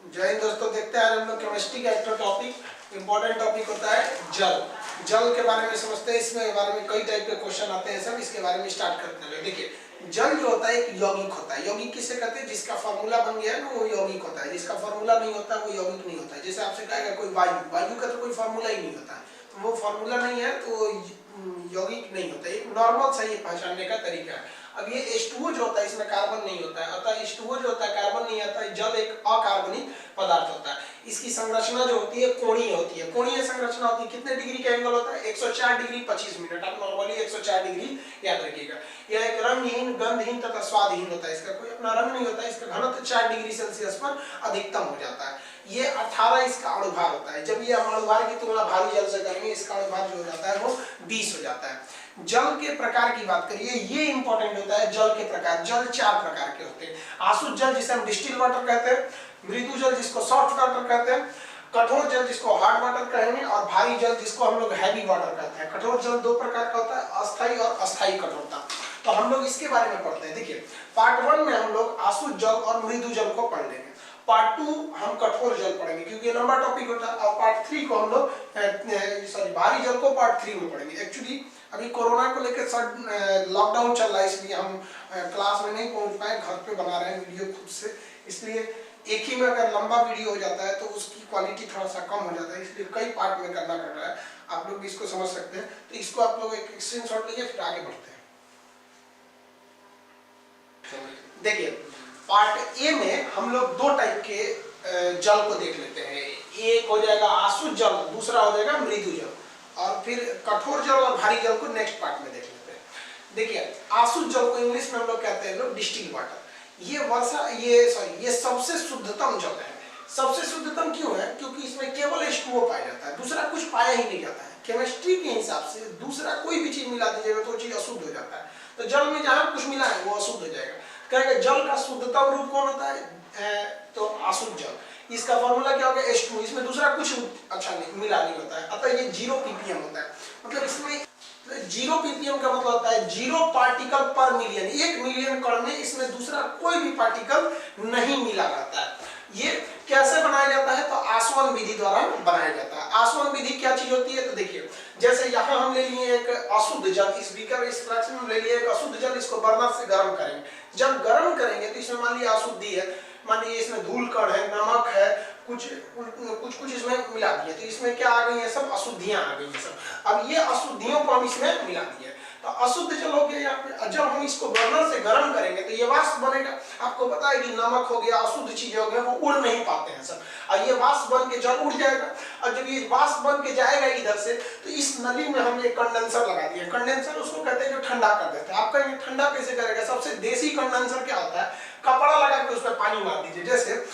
जय हिंद दोस्तों, देखते हैं आज हम लोग केमिस्ट्री का एक टॉपिक इंपॉर्टेंट टॉपिक होता है जल। जल के बारे में समझते हैं, इसमें बारे में कई टाइप के क्वेश्चन आते हैं, सब इसके बारे में स्टार्ट करते हैं। देखिए, जल जो होता है एक यौगिक होता है। यौगिक किसे कहते हैं? जिसका फार्मूला बन गया है ना वो यौगिक होता है, जिसका फार्मूला नहीं होता वो यौगिक नहीं होता है। जैसे आपसे कहेगा कोई वायु, वायु का तो कोई फार्मूला ही नहीं होता है, तो वो फार्मूला नहीं है तो यौगिक नहीं होता। एक नॉर्मल सा ये पहचानने का तरीका है। अब ये H2O जो होता है इसमें कार्बन नहीं होता है, अतः H2O जो होता है कार्बन नहीं आता है। जल एक अकार्बनिक पदार्थ होता है। इसकी संरचना जो होती है कोणीय होती है। कोणीय संरचना होती है, कितने डिग्री का एंगल होता है? 104 डिग्री 25 मिनट। आप नॉर्मली 104 डिग्री याद रखिएगा। यह एक रंगहीन, गंधहीन तथा स्वादहीन होता है। इसका कोई अपना रंग नहीं होता है। इसका घनत्व 4 डिग्री सेल्सियस पर अधिकतम हो जाता है। ये 18 इसका अणुभार होता है। जब ये हम अणुभार की तुलना भारी जल से करेंगे, इसका अणुभार जो हो जाता है वो 20 हो जाता है। जल के प्रकार की बात करिए, ये इंपॉर्टेंट होता है। जल के प्रकार, जल 4 प्रकार के होते हैं। आसुत जल जिसे हम डिस्टिल वाटर कहते हैं, मृदु जल जिसको सॉफ्ट वाटर कहते हैं, कठोर जल जिसको हार्ड वाटर कहेंगे, और भारी जल जिसको हम लोग हैवी वाटर कहते हैं। कठोर जल 2 प्रकार का होता है, अस्थायी और अस्थायी कठोरता। तो हम लोग इसके बारे में पढ़ते हैं। देखिए, पार्ट 1 में हम लोग आसुत जल और मृदु जल को पढ़ लेंगे। पार्ट 2 हम कठोर जल पढ़ेंगे क्योंकि ये लंबा टॉपिक होता है। और पार्ट 3 को हम लोग भारी जल को पार्ट 3 में पढ़ेंगे। एक्चुअली अभी कोरोना को लेकर लॉकडाउन चल रहा है, इसलिए हम क्लास में नहीं पहुंच पाए, घर पे बना रहे हैं वीडियो खुद से। इसलिए एक ही में अगर लंबा वीडियो हो जाता है तो उसकी क्वालिटी थोड़ा सा कम हो जाता है, इसलिए कई पार्ट में करना पड़ रहा है। आप लोग इसको समझ सकते हैं। तो इसको आप लोग एक स्क्रीनशॉट लीजिए, फिर आगे बढ़ते हैं। देखिए, पार्ट ए में हम लोग 2 टाइप के जल को देख लेते हैं। एक हो जाएगा आसुत जल, दूसरा हो जाएगा मृदु जल, और फिर कठोर जल और भारी जल को नेक्स्ट पार्ट में देख लेते हैं। देखिए, आसुत जल को इंग्लिश में हम लोग कहते हैं लोग डिस्टिल वाटर। ये सबसे शुद्धतम जल है। सबसे शुद्धतम क्यों है? क्योंकि इसमें केवल H2O पाया जाता है, दूसरा कुछ पाया ही नहीं जाता है। केमिस्ट्री के हिसाब से दूसरा कोई भी चीज मिला दीजिएगा तो चीज अशुद्ध हो जाता है। तो जल में जहां कुछ मिला है वो अशुद्ध हो जाएगा। कहेंगे जल का शुद्धतम रूप कौन होता है? तो आसुत जल। इसका फॉर्मूला क्या होगा? H2O। इसमें दूसरा कुछ अच्छा नहीं मिला नहीं होता है, अतः ये 0 ppm होता है। मतलब इसमें 0 ppm का मतलब होता है 0 पार्टिकल पर मिलियन। 1 मिलियन कण में इसमें दूसरा कोई भी पार्टिकल नहीं मिला रहता है। ये कैसे बनाया जाता है? तो आसवन विधि द्वारा बनाया जाता है। आसवन विधि क्या चीज होती है? तो देखिए, जैसे यहाँ हम ले लिए एक अशुद्ध जल, इस बीकर इस फ्रैक्शन में ले लिए एक अशुद्ध जल, इसको बर्नर से गर्म करेंगे। जब गर्म करेंगे तो इसमें मान लिया अशुद्धि है, मान लीजिए इसमें धूल कण है, नमक है, कुछ इसमें मिला दिए, तो इसमें क्या आ गई है? सब अशुद्धियां आ गई है सब। अब ये अशुद्धियों को हम इसमें मिला दिए तो अशुद्ध जल हो गया यहाँ पे। जब हम इसको बर्नर से गर्म करेंगे तो ये वाष्प बनेगा। आपको पता है कि नमक हो गया, अशुद्ध चीजें हो गया, वो उड़ नहीं पाते हैं सब, और ये वाष्प बन के जल उड़ जाएगा। और जब ये वाष्प बन के जाएगा इधर से, तो इस नली में हम ये कंडेंसर लगा दिए। कंडेंसर उसको कहते हैं जो ठंडा कर देता है। आपका ये ठंडा कैसे करेगा? सबसे देसी कंडेंसर क्या होता है? कपड़ा लगा के उसमें पानी मार दीजिए। जैसे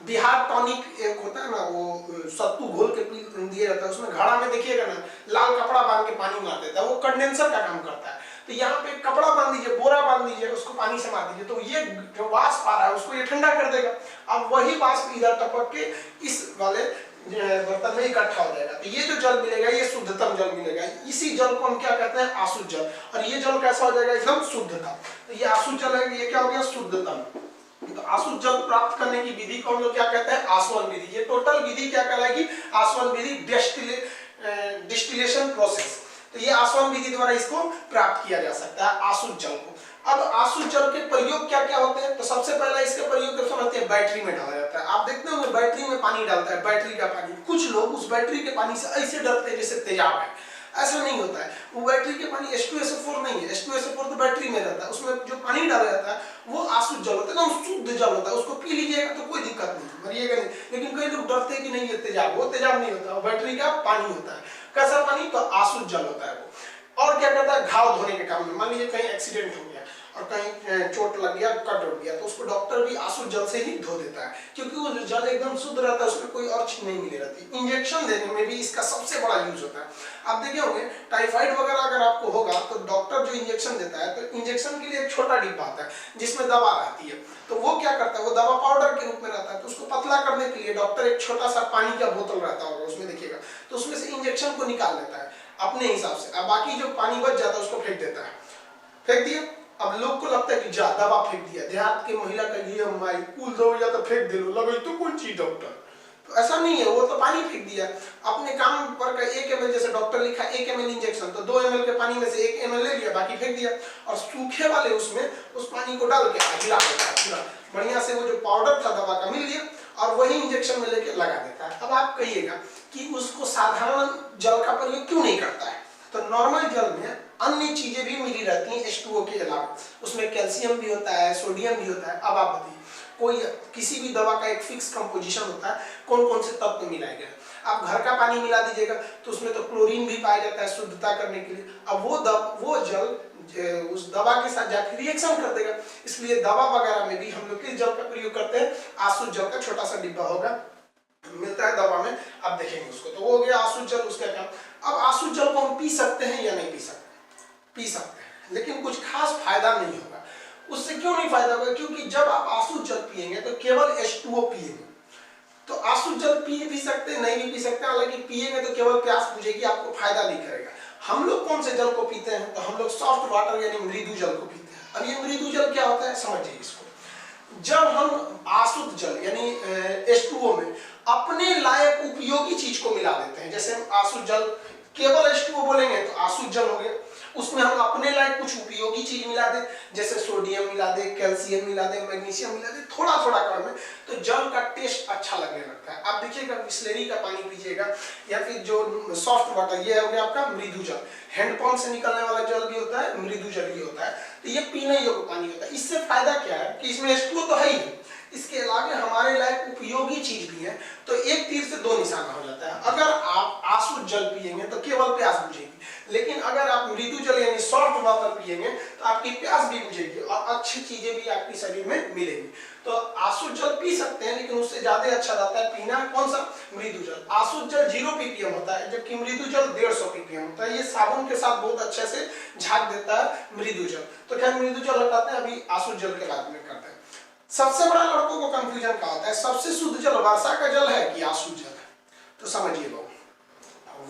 बिहार टॉनिक एक होता है ना, वो सत्तू घोल के पी दिया जाता है, उसमें घड़ा में देखिएगा ना, लाल कपड़ा बांध के पानी मार देता है, वो कंडेंसर का काम करता है। तो यहाँ पे कपड़ा बांध दीजिए, बोरा बांध दीजिए, उसको पानी से मार दीजिए, तो ये जो वाष्प आ रहा है उसको ये ठंडा कर देगा। अब वही वाष्प इधर टपक के इस वाले बर्तन में इकट्ठा हो जाएगा। तो ये जो जल मिलेगा ये शुद्धतम जल मिलेगा। इसी जल को हम क्या कहते हैं? आसुत जल। और ये जल कैसा हो जाएगा? एकदम शुद्धतम। तो ये आसुत जल है, ये क्या हो गया? शुद्धतम। तो आसुत जल प्राप्त करने की विधि को हम लोग क्या कहते हैं? आसवन विधि। ये टोटल विधि क्या कहलाएगी? आसवन विधि, डिस्टिलेशन प्रोसेस। तो ये आसवन विधि द्वारा इसको प्राप्त किया जा सकता है, आसुत जल को। अब आसुत जल के प्रयोग क्या क्या होते हैं? तो सबसे पहला इसके प्रयोग को समझते हैं, बैटरी में डाला जाता है। आप देखते होंगे बैटरी में पानी डालता है, बैटरी का पानी। कुछ लोग उस बैटरी के पानी से ऐसे डरते हैं जैसे तेजाब है। ऐसा नहीं होता है। वो बैटरी के पानी H2SO4 नहीं है। H2SO4 तो बैटरी में रहता है, उसमें जो पानी डाला जाता है वो आसुत जल होता है ना, शुद्ध जल होता है। उसको पी लीजिएगा तो कोई दिक्कत नहीं, मरिएगा नहीं। लेकिन कई लोग डरते हैं कि नहीं ये तेजाब, वो तेजाब नहीं होता, वो बैटरी का पानी होता है। कैसा पानी? तो आसुत जल होता है वो। और क्या करता है? घाव धोने के काम में। मान लीजिए कहीं एक्सीडेंट हो गया और कहीं चोट लग गया, कट उठ गया, तो उसको डॉक्टर भी आसुत जल से ही धो देता है, क्योंकि वो जल एकदम शुद्ध रहता है, उसमें कोई और चीज नहीं मिली रहती। इंजेक्शन देने में भी इसका सबसे बड़ा यूज होता है। आप देखे होंगे टाइफाइड वगैरह अगर आपको होगा तो डॉक्टर जो इंजेक्शन देता है, तो इंजेक्शन के लिए एक छोटा डिब्बा आता है जिसमें दवा रहती है। तो वो क्या करता है? वो दवा पाउडर के रूप में रहता है, तो उसको पतला करने के लिए डॉक्टर एक छोटा सा पानी का बोतल रहता होगा, उसमें देखिएगा, तो उसमें से इंजेक्शन को निकाल लेता है अपने हिसाब से। अब बाकी जो पानी बच जाता है उसको फेंक देता है, फेंक दिया। अब लोग को लगता है कि जा दवा फेंक दिया, देहात के महिला का ये माई कुल दो या तो फेंक दे लो, लगे तो कौन चीज डॉक्टर, तो ऐसा नहीं है, वो तो पानी फेंक दिया अपने काम पर का 1 ml, जैसे डॉक्टर लिखा 1 ml इंजेक्शन, तो 2 ml के पानी में से 1 ml ले लिया, बाकी फेंक दिया, और सूखे वाले उसमें उस पानी को डाल के हिला देता है पूरा बढ़िया से, वो जो पाउडर था दवा का मिल गया और वही इंजेक्शन में लेके लगा देता है। अब आप कहिएगा कि उसको साधारण जल का प्रयोग क्यों नहीं करता है, तो नॉर्मल जल में अन्य चीजें भी मिली रहती हैं H2O के अलावा, उसमें कैल्शियम भी होता है, सोडियम भी होता है। अब आप बताइए, कोई किसी भी दवा का एक फिक्स कंपोजिशन होता है, कौन कौन से तत्व मिलाए गए। आप घर का पानी मिला दीजिएगा तो उसमें तो क्लोरीन भी पाया जाता है शुद्धता करने के लिए, अब वो जल उस दवा के साथ जाकर रिएक्शन कर देगा, इसलिए दवा वगैरह में भी हम लोग किस जल का प्रयोग करते हैं, आसुत जल का छोटा सा डिब्बा होगा मिलता है दवा में, आप देखेंगे उसको, तो वो हो गया आसुत जल उसका काम। अब आसुत जल को हम पी सकते हैं या नहीं पी सकते, पी सकते हैं, लेकिन कुछ खास फायदा नहीं होगा। उससे क्यों नहीं फायदा होगा, क्योंकि जब आप आसुत जल पिएंगे तो केवल H2O पिएंगे, तो आसुत जल पी भी सकते हैं, नहीं भी पी सकते, हालांकि पिएंगे तो केवल प्यास बुझेगी, आपको फायदा नहीं करेगा। हम लोग कौन से जल को पीते हैं, तो हम लोग सॉफ्ट वाटर यानी मृदु जल को पीते हैं। अब ये मृदु जल क्या होता है समझिए इसको, जब हम आसुत जल यानी H2O में अपने लायक उपयोगी चीज को मिला देते हैं, जैसे हम आसुत जल केवल H2O बोलेंगे तो आसुत जल हो गया, उसमें हम अपने लायक कुछ उपयोगी चीज मिला दे, जैसे सोडियम मिला दे, कैल्शियम मिला दे, मैग्नीशियम मिला दे, थोड़ा थोड़ा कण में, तो जल का टेस्ट अच्छा लगने लगता है। आप देखिएगा बिस्लेरी का पानी पीजिएगा या फिर जो सॉफ्ट वाटर, ये हो गया आपका मृदु जल, हैंडपंप से निकलने वाला जल भी होता है, मृदु जल भी होता है, तो ये पीने योग्य पानी होता है। इससे फायदा क्या है कि इसमें H2O तो है ही, इसके अलावा हमारे लायक उपयोगी चीज भी है, तो एक तीर से दो निशाना हो जाता है। अगर आप आसुत जल पिएंगे तो केवल प्यास बुझेगी, लेकिन अगर आप मृदु जल यानी सॉफ्ट वाटर पिएंगे तो आपकी प्यास भी बुझेगी और अच्छी चीजें भी आपके शरीर में मिलेगी। तो आसुत जल पी सकते हैं, लेकिन उससे ज्यादा अच्छा रहता है पीना कौन सा, मृदु जल। आसुत जल 0 ppm होता है, जबकि मृदु जल 150 ppm होता है। ये साबुन के साथ बहुत अच्छे से झाग देता है मृदु जल। तो खैर मृदु जल हटाते हैं, अभी आसुत जल के बाद में करते हैं। सबसे बड़ा लड़कों को कंफ्यूजन क्या होता है, सबसे शुद्ध जल वर्षा का जल है कि आसुत जल है, तो समझिए लोग,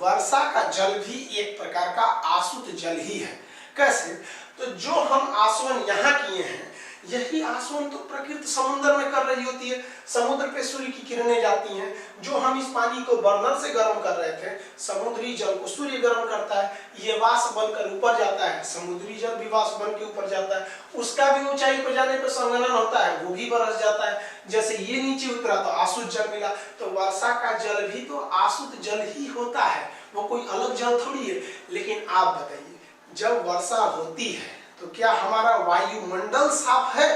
वर्षा का जल भी एक प्रकार का आसुत जल ही है। कैसे, तो जो हम आसवन यहाँ किए हैं, यही आसवन तो प्रकृति समुद्र में कर रही होती है। समुद्र पे सूर्य की किरणें जाती हैं, जो हम इस पानी को बर्नर से गर्म कर रहे थे, समुद्री जल को सूर्य गर्म करता है, ये वाष्प बनकर ऊपर जाता है, समुद्री जल भी वाष्प बन के ऊपर जाता है, उसका भी ऊंचाई पर जाने पर संघनन होता है, वो भी बरस जाता है। जैसे ये नीचे उतरा तो आसुत जल मिला, तो वर्षा का जल भी तो आसुत जल ही होता है, वो कोई अलग जल थोड़ी है। लेकिन आप बताइए, जब वर्षा होती है तो क्या हमारा वायुमंडल साफ है,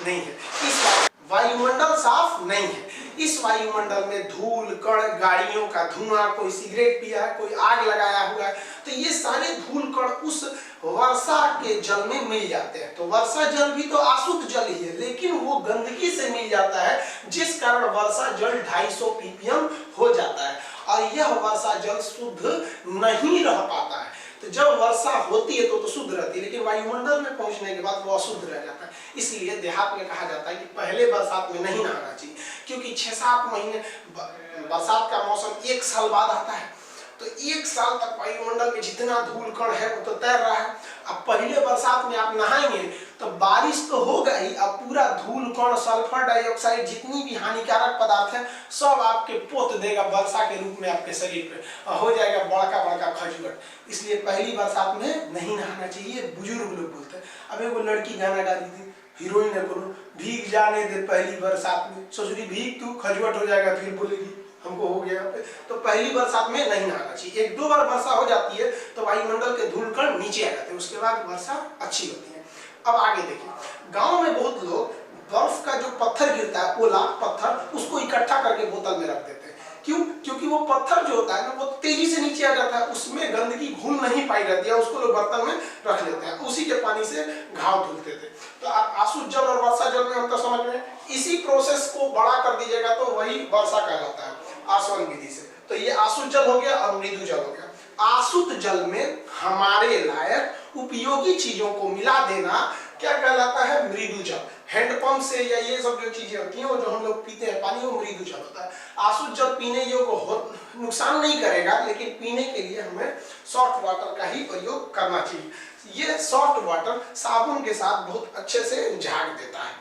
नहीं है। इस वायुमंडल साफ नहीं है, इस वायुमंडल में धूल कण, गाड़ियों का धुआं, कोई सिगरेट पिया है, कोई आग लगाया हुआ है, तो ये सारे धूल कण उस वर्षा के जल में मिल जाते हैं। तो वर्षा जल भी तो आसुत जल ही है, लेकिन वो गंदगी से मिल जाता है, जिस कारण वर्षा जल 250 ppm हो जाता है और यह वर्षा जल शुद्ध नहीं रह पाता है। तो जब वर्षा होती है तो शुद्ध रहती है, लेकिन वायुमंडल में पहुंचने के बाद वो अशुद्ध रह जाता है। इसलिए देहात में कहा जाता है कि पहले बरसात में नहीं नहाना चाहिए, क्योंकि 6-7 महीने बरसात का मौसम 1 साल बाद आता है, तो 1 साल तक वायुमंडल में जितना धूल कण है वो तो तैर रहा है। अब पहले बरसात में आप नहाएंगे तो बारिश तो होगा ही, अब पूरा धूल कण, सल्फर डाइऑक्साइड, जितनी भी हानिकारक पदार्थ है सब आपके पोत देगा वर्षा के रूप में आपके शरीर पे, हो जाएगा बड़का बड़का खजुगट। इसलिए पहली बरसात में नहीं नहाना चाहिए। बुजुर्ग लोग बोलते हैं, अब एगो लड़की गाना गा रही थी, हीरोइन है, बोलो भीग जाने दे पहली बरसात में, सोच रही भीग तू, खजुगट हो जाएगा, फिर बोलेगी हमको हो गया। तो पहली बरसात में नहीं नहाना चाहिए। 1-2 बार वर्षा हो जाती है तो वायुमंडल के धूल कण नीचे आ जाते हैं, उसके बाद वर्षा अच्छी होती है। अब आगे देखिए, गांव में बहुत लोग बर्फ का जो पत्थर गिरता है, ओला पत्थर, उसको इकट्ठा करके बोतल में रख देते हैं। क्यों? क्योंकि वो पत्थर जो होता है ना, वो तेजी से नीचे आ जाता है, उसमें गंदगी घुल नहीं पाई जाती है, उसको लोग बर्तन में रख लेते हैं, उसी के पानी से घाव धुलते थे। तो आसुत जल और वर्षा जल में अंतर समझ में, इसी प्रोसेस को बड़ा कर दीजिएगा तो वही वर्षा कहलाता है आसवन विधि से। तो ये आसुत जल हो गया और मृदु जल हो गया। आसुत जल में हमारे लायक उपयोगी चीजों को मिला देना क्या कहलाता है, मृदु जल। हैंडपंप से या ये सब जो चीजें होती हैं, वो जो हम लोग पीते हैं पानी, वो मृदु जल होता है। आसुत जल पीने योग्य नुकसान नहीं करेगा, लेकिन पीने के लिए हमें सॉफ्ट वाटर का ही प्रयोग करना चाहिए। ये सॉफ्ट वाटर साबुन के साथ बहुत अच्छे से झाग देता है।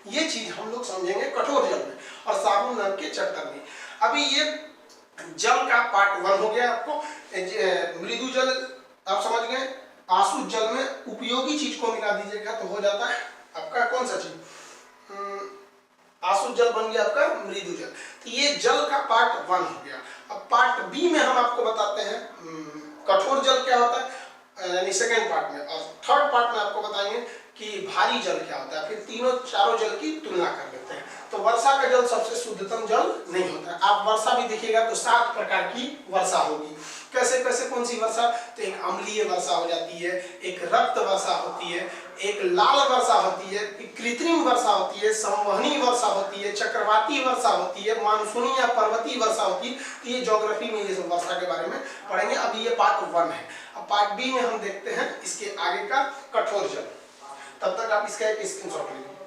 ये चीज हम लोग समझेंगे कठोर जल में और साबुन नाम के चैप्टर में। अभी ये जल का पार्ट 1 हो गया। आपको मृदु जल आप समझ गए। आसु जल में उपयोगी चीज को मिला दीजिएगा तो हो जाता है आपका कौन सा चीज, आसु जल बन गया आपका मृदु जल। तो ये जल का पार्ट 1 हो गया। अब पार्ट बी में हम आपको बताते हैं कठोर जल क्या होता है, यानी सेकेंड पार्ट में, और थर्ड पार्ट में आपको बताएंगे कि भारी जल क्या होता है। फिर तीनों चारों जल की तुलना कर लेते हैं। तो वर्षा का जल सबसे शुद्धतम जल नहीं होता है। आप वर्षा भी देखिएगा तो 7 प्रकार की वर्षा होगी। कैसे कैसे कौन सी वर्षा, तो एक अम्लीय वर्षा हो जाती है, एक रक्त वर्षा होती है, एक लाल वर्षा होती है, एक कृत्रिम वर्षा होती है, संवहनी वर्षा होती है, चक्रवाती वर्षा होती है, मानसूनी या पर्वतीय वर्षा होती है। तो ये ज्योग्राफी में ये सब वर्षा के बारे में पढ़ेंगे। अभी ये पार्ट 1 है। अब पार्ट बी में हम देखते हैं इसके आगे का कठोर जल। तब तक आप इसका एक स्क्रीनशॉट ले लीजिए।